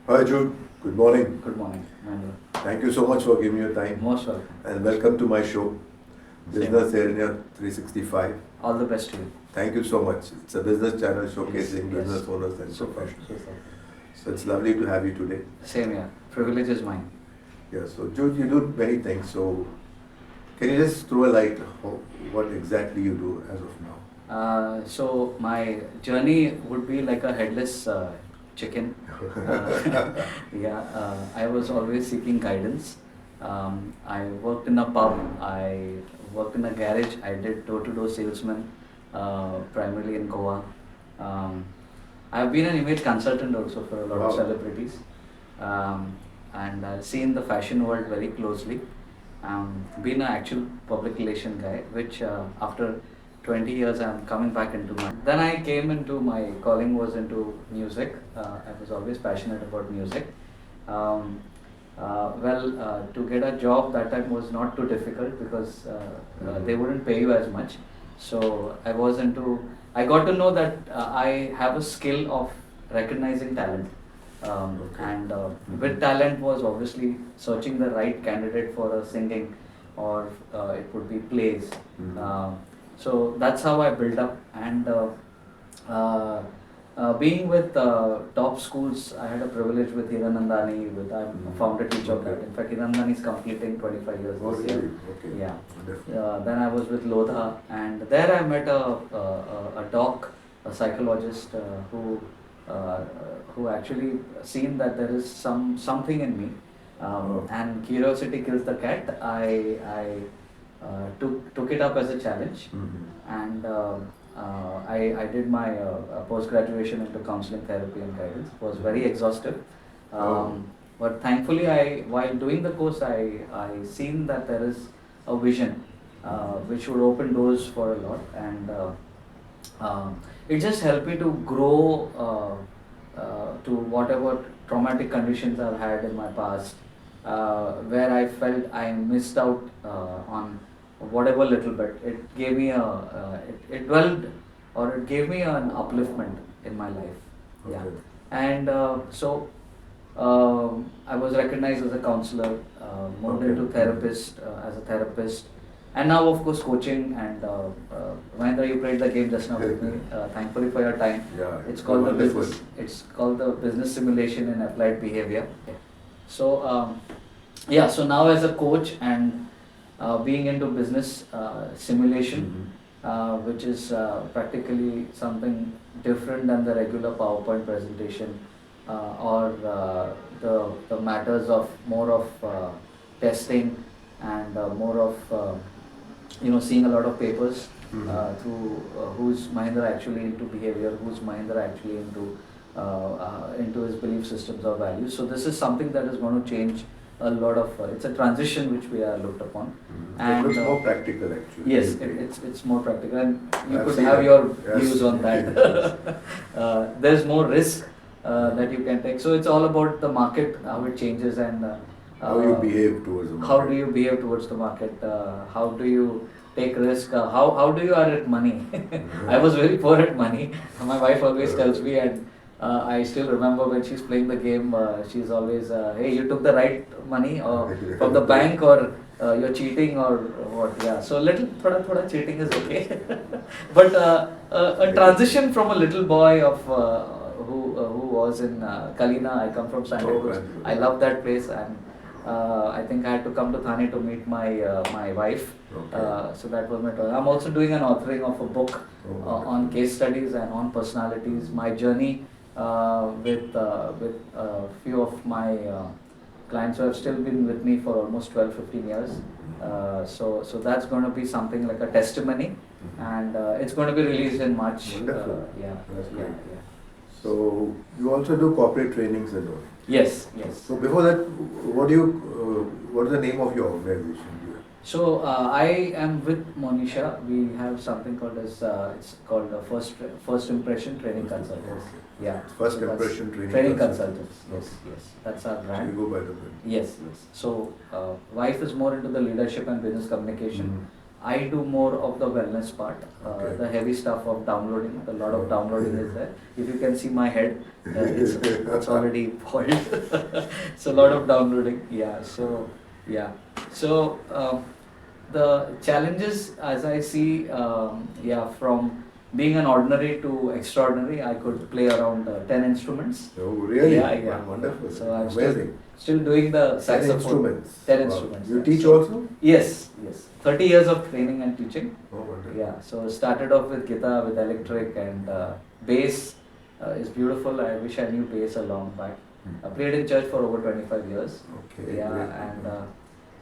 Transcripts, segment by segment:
Hi Jude, good morning. Good morning, Mahendra. Thank you so much for giving your time Most welcome. and welcome to my show, Same. Business Area 365. All the best to you. Thank you so much. It's a business channel showcasing Yes. business owners and Super. professionals. Super. So it's lovely to have you today. Same here. Privilege is mine. Yeah, so Jude, you do many things. So can you just throw a light on what exactly you do as of now? So my journey would be like a headless chicken. I was always seeking guidance. I worked in a pub. I worked in a garage. I did door-to-door salesman, primarily in Goa. I've been an image consultant also for a lot of Wow. celebrities, and I've seen the fashion world very closely. Been an actual public relation guy, which after 20 years I'm coming back into my. Then I came into my calling was into music. I was always passionate about music. To get a job that time was not too difficult because they wouldn't pay you as much. So I got to know that I have a skill of recognizing talent. And with talent was obviously searching the right candidate for a singing or it would be plays. So that's how I built up. And being with top schools, I had a privilege with Hiranandani. I'm a founder teacher of that. In fact, Hiranandani is completing 25 years Oh, this year. really? Okay. Yeah. Wonderful. Then I was with Lodha, and there I met a doc, a psychologist who actually seen that there is something in me, and curiosity kills the cat. I took it up as a challenge, and I did my post graduation into counseling, therapy, and guidance. It was very exhaustive. But thankfully, while doing the course, I seen that there is a vision which would open doors for a lot, and it just helped me to grow to whatever traumatic conditions I've had in my past, where I felt I missed out on whatever little bit. It gave me it dwelled or it gave me an upliftment in my life. Yeah, Okay. and I was recognized as a counselor, moved Okay. into therapist as a therapist, and now of course coaching. And Mahendra, you played the game just now with me. Thankfully for your time. Yeah, It's called the wonderful. business. It's called the business simulation in applied behavior. So so now as a coach and being into business simulation, which is practically something different than the regular PowerPoint presentation, or the matters of more of testing and more of seeing a lot of papers through who's Mahindra actually into behavior, who's Mahindra actually into his belief systems or values. So this is something that is going to change a lot of. It's a transition which we are looked upon. It looks more practical actually. Yes, it's more practical, and you I've could seen have that. your Yes. views on that. There's more risk that you can take. So it's all about the market, how it changes, and How you behave towards the market. how do you behave towards the market? How do you take risk? How do you earn it money? I was very poor at money. My wife always tells me, and I still remember when she's playing the game, she's always, hey, you took the right money or from the bank, or you're cheating or what? Yeah. So little thoda cheating is okay. But a transition from a little boy of who was in Kalina. I come from San Diego. I love that place, and I think I had to come to Thane to meet my wife. Okay. So that was my turn. I'm also doing an authoring of a book on case studies and on personalities. My journey with a few of my clients who have still been with me for almost 12-15 years. So that's going to be something like a testimony, and it's going to be released in March. Wonderful. Yeah. That's yeah, great. yeah. So you also do corporate trainings and all. Yes. So before that, what is the name of your organization? So I am with Monisha. We have something called as it's called First Impression Training Consultants. Yeah. First So that's Impression Training Training Consultants. Consultants. Yes. That's our So you brand. go by the brand. Yes. So wife is more into the leadership and business communication. I do more of the wellness part, Okay. the heavy stuff of downloading. A lot of downloading is there. If you can see my head, it's already bald. So a lot of downloading. Yeah. So yeah. So the challenges, as I see, yeah, from being an ordinary to extraordinary, I could play around 10 instruments. Oh, really? Yeah, yeah. Wonderful. So I'm Amazing. still doing the 10 saxophone. instruments. 10 Wow. instruments. You yeah. teach So- also? Yes, yes. 30 years of training and teaching. Oh, wonderful. Yeah, so started off with guitar, with electric, and bass is beautiful. I wish I knew bass a long back. I played in church for over 25 years. Okay. Yeah, great. and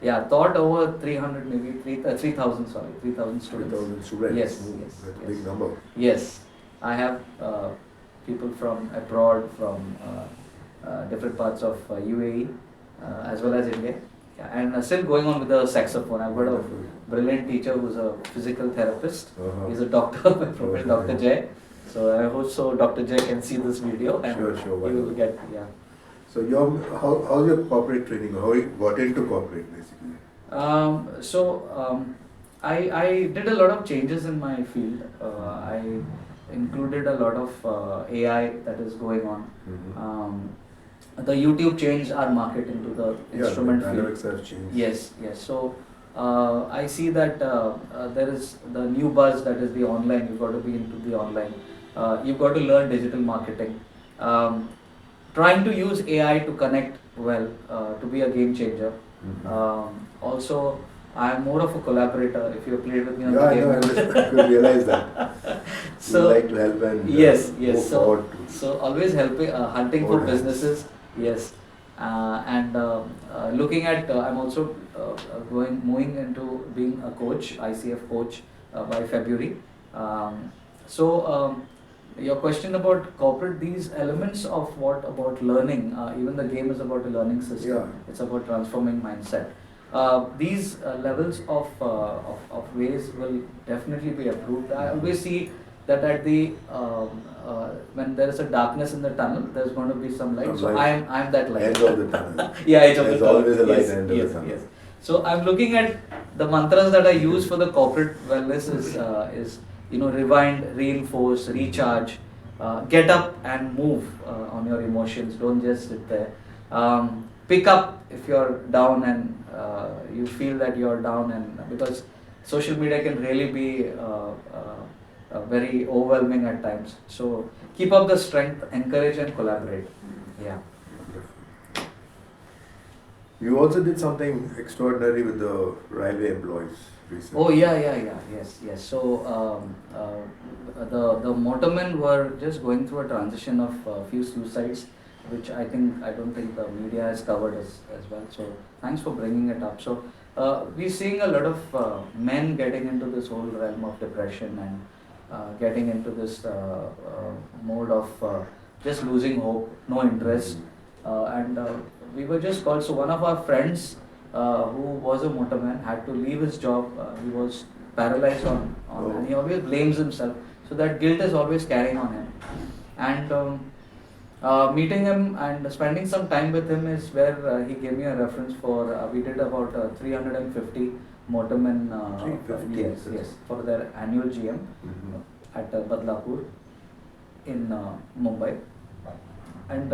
yeah, taught over 300, maybe 3,000, sorry, 3,000 students. 3,000 students. Yes, Oh, yes, that's a yes. big number. Yes, I have people from abroad, from different parts of UAE, as well as India. Yeah, and still going on with the saxophone. I've got a Wonderful. brilliant teacher who's a physical therapist. Uh-huh. He's a doctor by profession, Okay. Dr. Jay. So I hope so Dr. Jay can see this video and Sure, he will wonderful. get, yeah. So how's your corporate training? How you got into corporate basically? I did a lot of changes in my field. I included a lot of AI that is going on. Mm-hmm. The YouTube changed our market into the instrument the field. dynamics have changed. Yes, yes. So I see that there is the new buzz that is the online. You've got to be into the online. You've got to learn digital marketing. Trying to use AI to connect well, to be a game changer. Mm-hmm. Also, I am more of a collaborator. If you played with me on Yeah, the I game. know. I could realize that. So you like to help and yes, move yes. forward to So always helping, hunting for Forward. businesses. Yes, and looking at. I'm also moving into being a coach, ICF coach, by February. Your question about corporate, these elements of what about learning, even the game is about a learning system. Yeah. It's about transforming mindset. These levels of ways will definitely be approved. I always see that at the when there is a darkness in the tunnel, there's going to be some light. Some So light. I'm that light. End of the tunnel. Yeah, edge of There's the tunnel. always a light Yes, end of yes, the tunnel. yes. So I'm looking at the mantras that I use for the corporate wellness is rewind, reinforce, recharge, get up and move on your emotions. Don't just sit there. Pick up if you're down and you feel that you're down, and because social media can really be very overwhelming at times. So keep up the strength, encourage and collaborate. Yeah. You also did something extraordinary with the railway employees recently. Oh yeah, yes. So the motormen were just going through a transition of a few suicides, which I don't think the media has covered as well. So thanks for bringing it up. So we're seeing a lot of men getting into this whole realm of depression and getting into this mode of just losing hope, no interest, and we were just called. So one of our friends who was a motorman had to leave his job. He was paralyzed on and he always blames himself. So that guilt is always carrying on him. And meeting him and spending some time with him is where he gave me a reference for. We did about 350 motormen. 350? Yes, for their annual GM Mhm. at Badlapur in Mumbai. And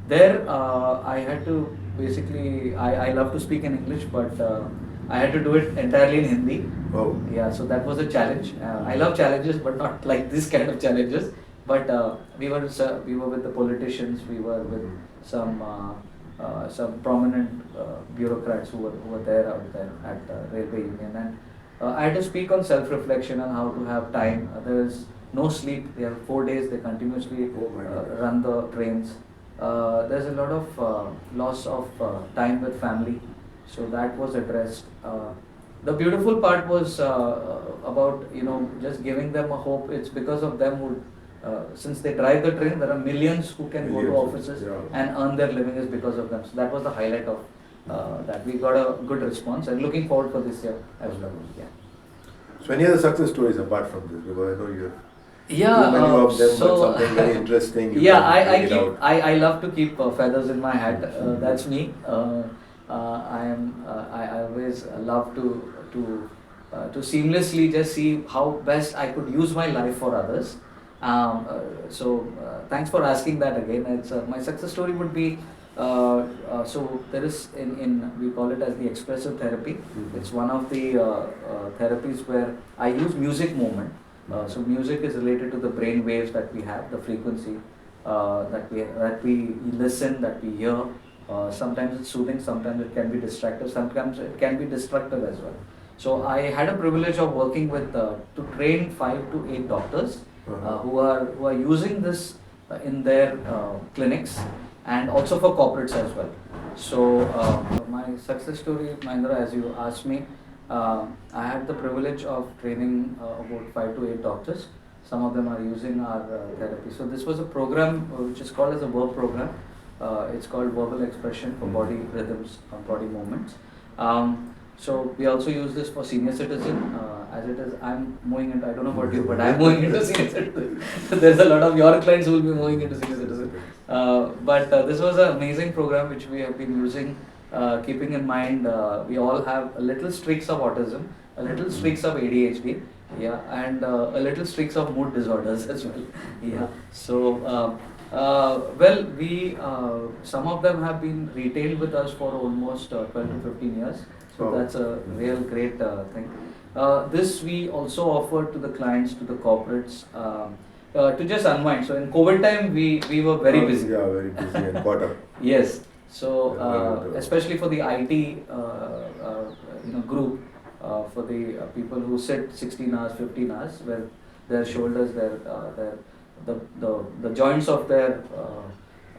there I had to basically, I love to speak in English, but I had to do it entirely in Hindi. Oh. Yeah, so that was a challenge. I love challenges, but not like this kind of challenges. But we were with the politicians, we were with some prominent bureaucrats who were there out there at Railway Union, and I had to speak on self-reflection and how to have time. There is no sleep. They have 4 days. They continuously Oh my God. run the trains. There's a lot of loss of time with family, so that was addressed. The beautiful part was about just giving them a hope. It's because of them who, since they drive the train, there are millions who can go to Millions, offices yeah. and earn their living is because of them. So that was the highlight of that. We got a good response and looking forward for this year as well. Yeah. So any other success stories apart from this? Because I know you have Yeah, too many of them, so but something very interesting. You yeah, can I bring it keep out. I love to keep feathers in my hat. I always love to to seamlessly just see how best I could use my life for others. Thanks for asking that again. It's my success story would be so there is in we call it as the expressive therapy. It's one of the therapies where I use music movement. So music is related to the brain waves that we have, the frequency that we listen, that we hear. Sometimes it's soothing, sometimes it can be distractive, sometimes it can be destructive as well. So I had a privilege of working with to train 5 to 8 doctors who are using this in their clinics and also for corporates as well. So my success story, Mahendra, as you asked me, I had the privilege of training about 5 to 8 doctors. Some of them are using our therapy. So this was a program which is called as a verb program. It's called verbal expression for body rhythms, body movements. So we also use this for senior citizen. As it is, I'm moving into, I don't know about you, but I'm moving into senior citizen. There's a lot of your clients who will be moving into senior citizen. But this was an amazing program which we have been using, keeping in mind we all have a little streaks of autism, a little streaks of ADHD, yeah, and a little streaks of mood disorders as well. Yeah. So well, we some of them have been retained with us for almost 12 to 15 years. So that's a real great thing. This we also offer to the clients, to the corporates, to just unwind. So in COVID time, we were very busy. Yeah, very busy and caught up. Yes. So especially for the IT group, for the people who sit 16 hours, 15 hours, where their shoulders, the joints of their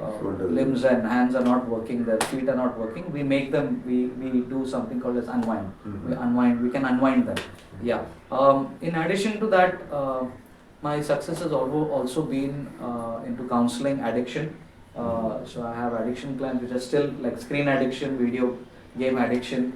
limbs and hands are not working, their feet are not working, we make them, we do something called as unwind. We can unwind them. Yeah. In addition to that, my success has also been into counseling addiction. So I have addiction clients which are still like screen addiction, video game addiction,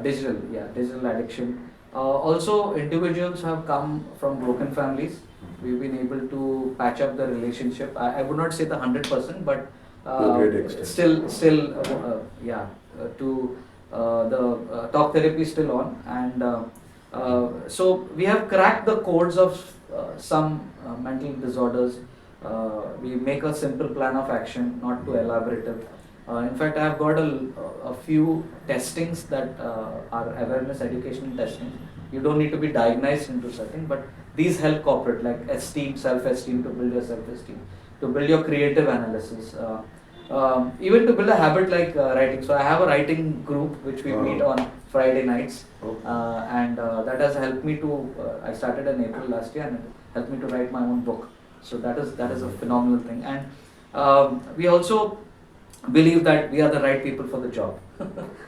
digital addiction. Also, individuals have come from broken families. We've been able to patch up the relationship. I would not say the 100%, but the talk therapy is still on, and so we have cracked the codes of some mental disorders. We make a simple plan of action, not too elaborative. In fact, I have got a few testings that are awareness education testings. You don't need to be diagnosed into certain, but these help corporate, like esteem, self-esteem, to build your self-esteem, to build your creative analysis, even to build a habit like writing. So I have a writing group which we meet on Friday nights, and that has helped me to. I started in April last year, and it helped me to write my own book. So that is a phenomenal thing, and we also believe that we are the right people for the job.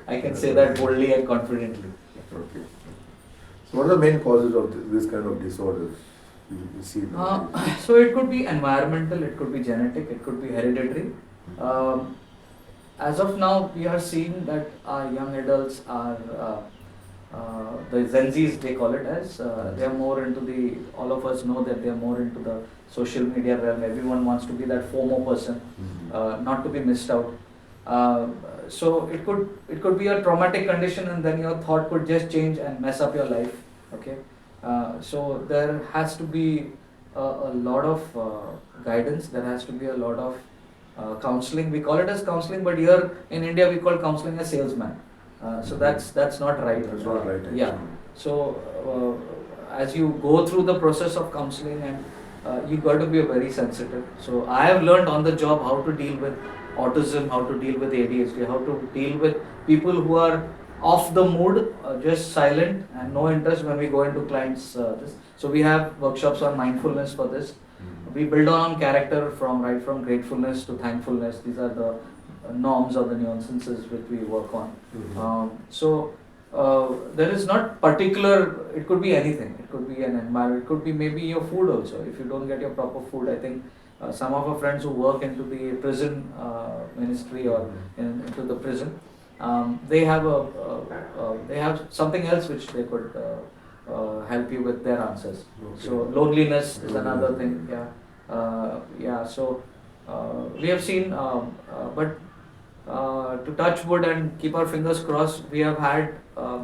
I can say that boldly and confidently. Okay. So what are the main causes of this kind of disorders you see? So it could be environmental, it could be genetic, it could be hereditary. As of now, we are seeing that our young adults are, the Gen Zs they call it as, they are more into all of us know that they are more into the social media realm. Everyone wants to be that FOMO person, not to be missed out. So it could be a traumatic condition, and then your thought could just change and mess up your life. Okay, so there has to be a lot of guidance. There has to be a lot of counseling. We call it as counseling, but here in India we call counseling as salesman. So that's not right. That's not right. Actually. Yeah. So as you go through the process of counseling, and you got to be very sensitive. So I have learned on the job how to deal with autism, how to deal with ADHD, how to deal with people who are off the mood, just silent and no interest when we go into clients. So we have workshops on mindfulness for this. We build on character from gratefulness to thankfulness. These are the norms or the nuances which we work on. So there is not particular, it could be anything. It could be an environment, it could be maybe your food also. If you don't get your proper food, I think some of our friends who work into the prison ministry or into the prison, they have something else which they could help you with their answers. Okay. So loneliness is another thing. Yeah. So we have seen, but to touch wood and keep our fingers crossed, we have had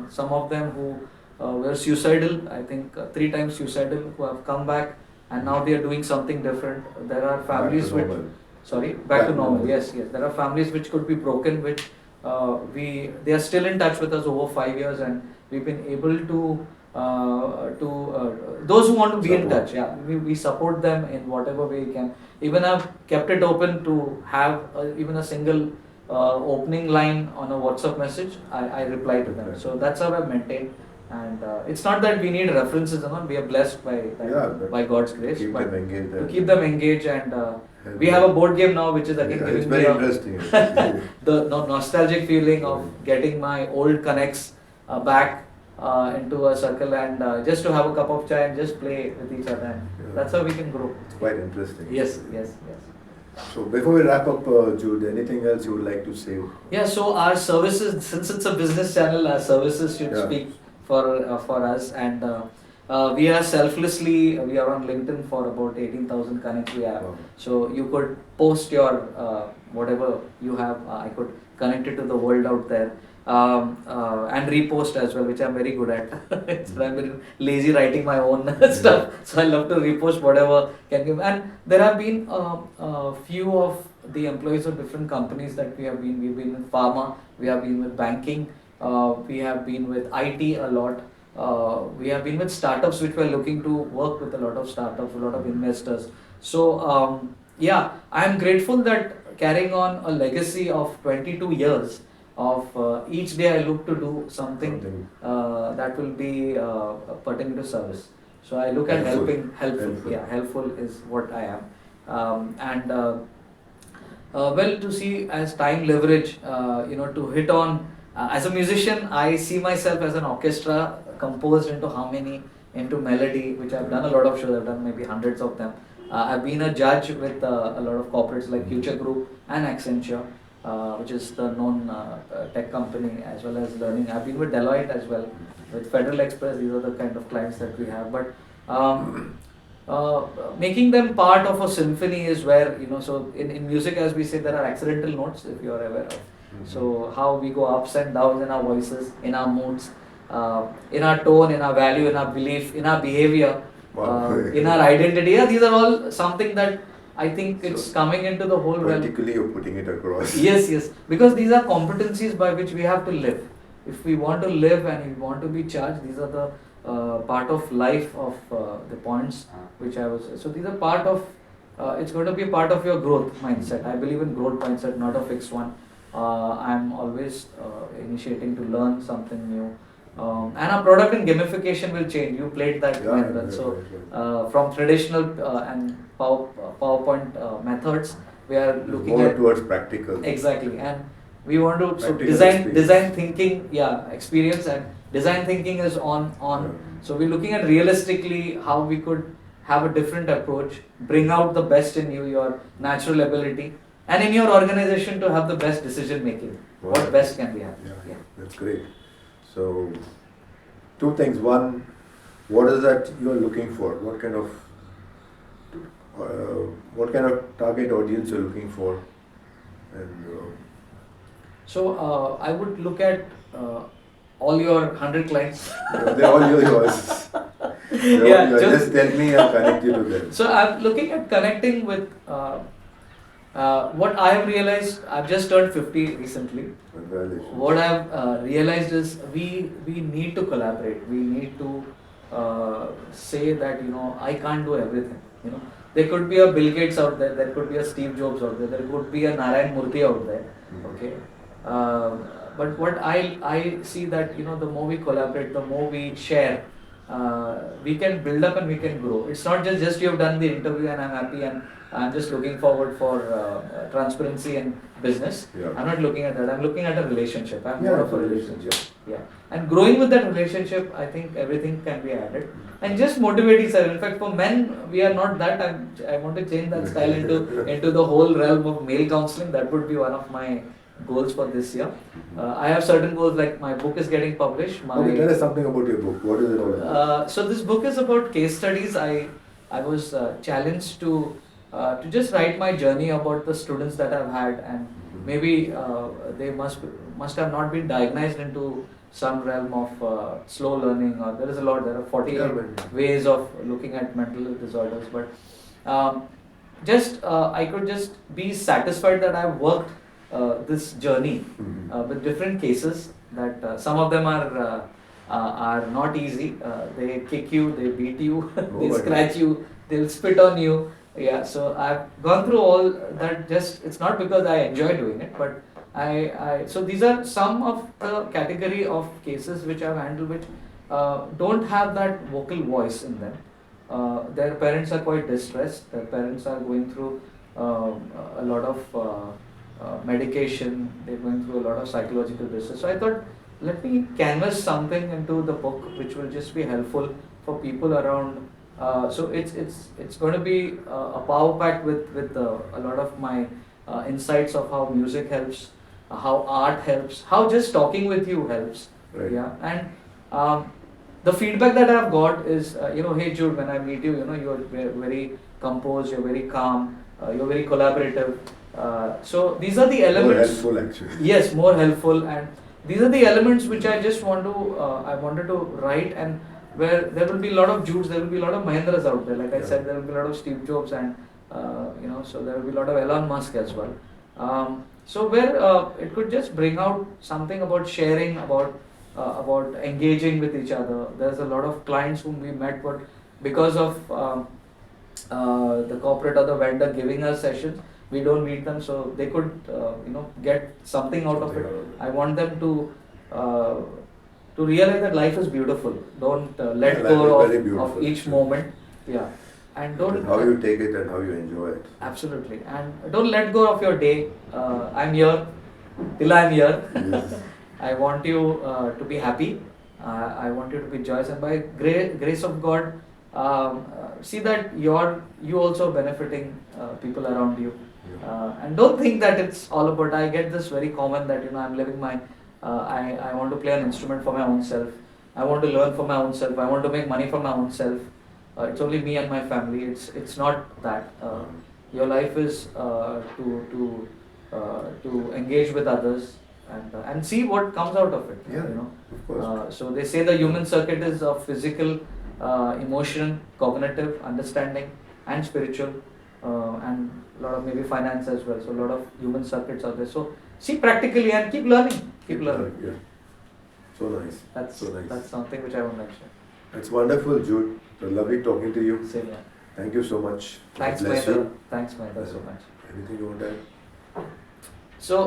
some of them who were suicidal, I think 3 times suicidal, who have come back and now they are doing something different. There are families which, sorry, back to normal. Yes, yes. There are families which could be broken, which they are still in touch with us over 5 years, and we've been able to those who want to be in touch. Yeah, we support them in whatever way we can. Even I've kept it open to have even a single opening line on a WhatsApp message. I reply to them. So that's how I've maintained. And it's not that we need references, we are blessed by God's grace, but to keep them engaged. And we have a board game now, which is again giving me interesting. the nostalgic feeling of getting my old connects back into a circle, and just to have a cup of chai and just play with each other. And that's how we can grow. It's quite interesting. Yes. So before we wrap up, Jude, anything else you would like to say? Yeah, so our services, since it's a business channel, our services should speak for us, and we are selflessly, we are on LinkedIn for about 18,000 connects we have. Wow. So you could post your whatever you have, I could connect it to the world out there. And repost as well, which I'm very good at. I'm very lazy writing my own stuff, so I love to repost whatever can give. And there have been a few of the employees of different companies that we've been with pharma, we have been with banking, we have been with IT a lot, we have been with startups which were looking to work with a lot of startups, a lot of investors. So yeah, I'm grateful that carrying on a legacy of 22 years of each day I look to do something that will be pertaining to service. So I look at helpful. Yeah, helpful is what I am. And well, to see as time leverage, to hit on, as a musician, I see myself as an orchestra composed into harmony, into melody, which I've done a lot of shows, I've done maybe hundreds of them. I've been a judge with a lot of corporates like Future Group and Accenture, which is the known tech company, as well as learning. I've been with Deloitte as well, with Federal Express. These are the kind of clients that we have. But making them part of a symphony is where, so in music, as we say, there are accidental notes, if you are aware of. So how we go ups and downs in our voices, in our moods, in our tone, in our value, in our belief, in our behavior, in our identity. Yeah, these are all something that I think it's coming into the whole realm. Practically you're putting it across. Yes. Because these are competencies by which we have to live. If we want to live and we want to be charged, these are the part of life of the points which I was. So these are part of, it's going to be a part of your growth mindset. I believe in growth mindset, not a fixed one. I'm always initiating to learn something new. And our product and gamification will change. You played that well. So from traditional and PowerPoint methods, we are looking more at towards practical. Exactly, and we want to design thinking, experience, and design thinking is on. So we're looking at realistically how we could have a different approach, bring out the best in you, your natural ability, and in your organization to have the best decision making. Wow. What best can we have? Yeah, that's great. So, two things. One, what is that you are looking for? What kind of target audience you're looking for? And so I would look at all your 100 clients. They're all yours. Just tell me, I'll connect you to them. So I'm looking at connecting with what I have realized. I've just turned 50 recently. What I've realized is we need to collaborate. We need to say that I can't do everything. There could be a Bill Gates out there. There could be a Steve Jobs out there. There could be a Narayan Murthy out there. Okay. But what I see that the more we collaborate, the more we share, we can build up and we can grow. It's not just you have done the interview and I'm happy and I'm just looking forward for transparency and business. Yeah. I'm not looking at that. I'm looking at a relationship. I'm more of a relationship. Yeah. And growing with that relationship, I think everything can be added. And just motivate each other. In fact, for men, we are not that. I want to change that style into the whole realm of male counseling. That would be one of my goals for this year. I have certain goals, like my book is getting published. Okay, tell us something about your book. What is it all about? So this book is about case studies. I was challenged to just write my journey about the students that I've had, and maybe they must have not been diagnosed into some realm of slow learning, or there is a lot. There are 48 ways of looking at mental disorders, but I could just be satisfied that I've worked this journey with different cases. That some of them are not easy. They kick you, they beat you, they scratch you, they'll spit on you. Yeah, so I've gone through all that. Just it's not because I enjoy doing it, but so these are some of the category of cases which I've handled, which don't have that vocal voice in them. Their parents are quite distressed. Their parents are going through a lot of medication. They're going through a lot of psychological distress. So I thought, let me canvas something into the book which will just be helpful for people around. So it's going to be a power pack with a lot of my insights of how music helps, how art helps, how just talking with you helps. Right. Yeah, and the feedback that I've got is, hey Jude, when I meet you, you're very composed, you're very calm, you're very collaborative. So these are the elements. More helpful, actually. Yes, more helpful, and these are the elements which I just I wanted to write, and where there will be a lot of Judes, there will be a lot of Mahendras out there. Like I said, there will be a lot of Steve Jobs, and so there will be a lot of Elon Musk as well. So where it could just bring out something about sharing, about engaging with each other. There's a lot of clients whom we met, but because of the corporate or the vendor giving us sessions, we don't meet them, so they could get something out of it. I want them to realize that life is beautiful. Don't let go of each moment. Yeah, and don't. And how you take it and how you enjoy it. Absolutely, and don't let go of your day. I'm here till I'm here. Yes. I want you to be happy. I want you to be joyous, and by grace of God, see that you also benefiting people around you. And don't think that it's all about. I get this very common that I'm living my. I want to play an instrument for my own self. I want to learn for my own self. I want to make money for my own self. It's only me and my family. It's not that. Your life is to engage with others and see what comes out of it. Yeah, of course. So they say the human circuit is of physical, emotional, cognitive, understanding, and spiritual, and a lot of maybe finance as well. So a lot of human circuits are there. So see practically and keep learning. Keep learning. Yeah. So nice. That's something which I want to mention. It's wonderful, Jude. Lovely talking to you. Same here. Thank you so much. Thanks, Mahendra. Thanks, Mahendra, so much. Anything you want to add? So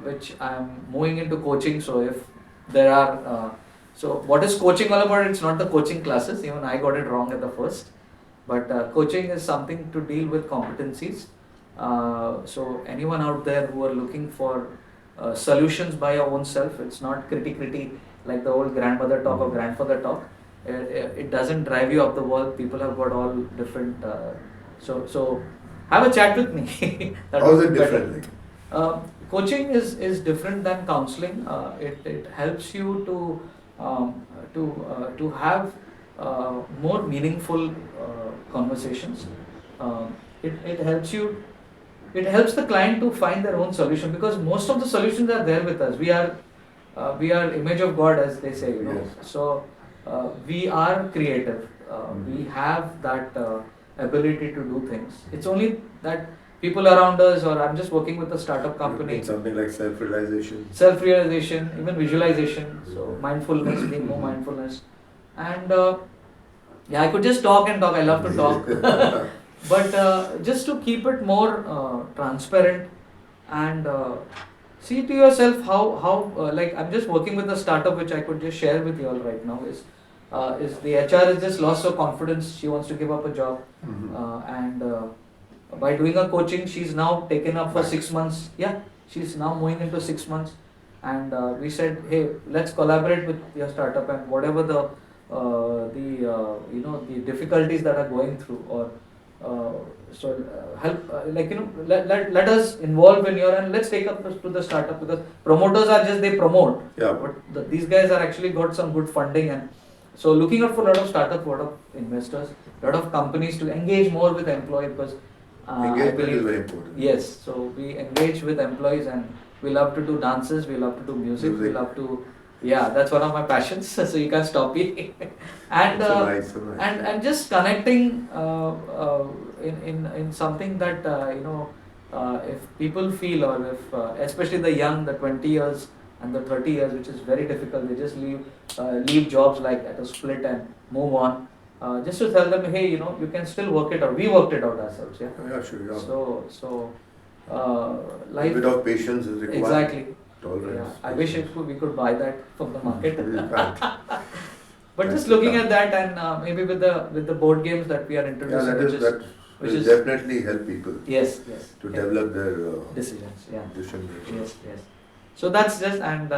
which I'm moving into coaching. So if there are, so what is coaching all about? It's not the coaching classes. Even I got it wrong at the first. But coaching is something to deal with competencies. So anyone out there who are looking for solutions by your own self, it's not criticality like the old grandmother talk or grandfather talk. It doesn't drive you up the wall. People have got all different. So have a chat with me. How is it different? Coaching is different than counseling. It helps you to have more meaningful conversations. It helps you. It helps the client to find their own solution, because most of the solutions are there with us. We are image of God, as they say. Yes. So we are creative. We have that ability to do things. It's only that people around us, or I'm just working with a startup company. Something like self-realization. Self-realization, even visualization. So mindfulness, being more mindfulness, and I could just talk and talk. I love to talk. But just to keep it more transparent and see to yourself how like I'm just working with a startup which I could just share with you all right now is the HR is just lost her confidence. She wants to give up a job, and by doing a coaching, she's now taken up for 6 months. Yeah, she's now moving into 6 months, and we said, hey, let's collaborate with your startup, and whatever the difficulties that are going through, or help let us involve in your, and let's take up to the startup, because promoters are just, they promote, but these guys are actually got some good funding, and so looking out for a lot of startups, a lot of investors, a lot of companies to engage more with employees, because engagement is very important. Yes, so we engage with employees, and We love to do dances. We love to do music. We Music. love to, yeah, that's one of my passions. So you can't stop me. And So nice, so nice. and just connecting in something that if people feel, or if especially the young, the 20 years and the 30 years, which is very difficult, they just leave jobs like at a split and move on. Just to tell them, hey, you can still work it out. We worked it out ourselves, yeah. Yeah, sure. Yeah. So A life. bit of patience is required. Exactly. Tolerance. Yeah. I wish we could buy that from the market. We can't. But just looking at that, and maybe with the board games that we are Yeah, introducing, that which will is definitely help people yes, to yeah. develop their Decisions, yeah. decision making. Yes. So that's just, and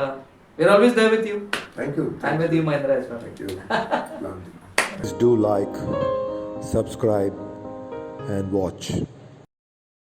we're always there with you. Thank you. And with you, Mahendra, as well. Thank you. Please do like, subscribe, and watch.